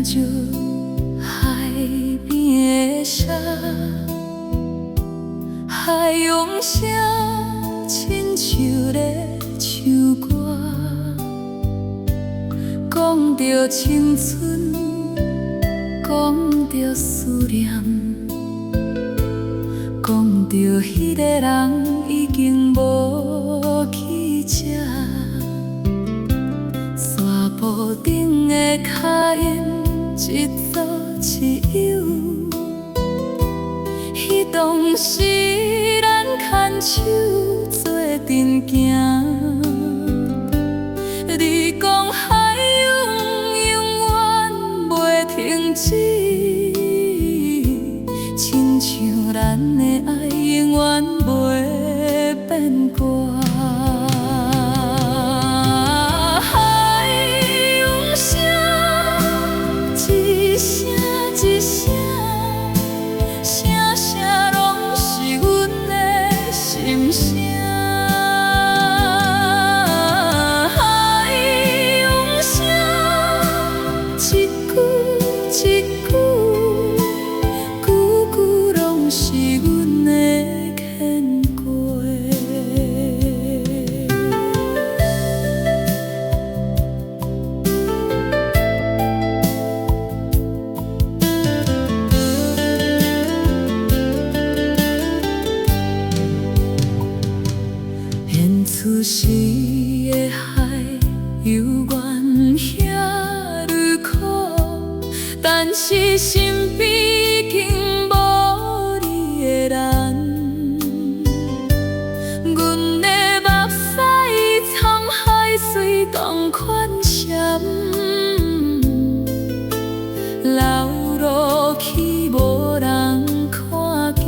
着海边的沙，海洋声亲像咧唱歌，讲着青春，讲着思念，讲着迄个人已经无去遮。沙坡顶的脚印，一左一右。彼当时咱牵手做阵行，你讲海洋永远袂停止，亲像咱的爱永远袂变卦。此时的海犹原遐愈苦，但是身边已经无你的人。阮的目屎藏海水同款闪，流落去无人看见。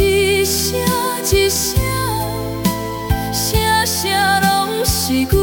一声一声，声声拢是阮。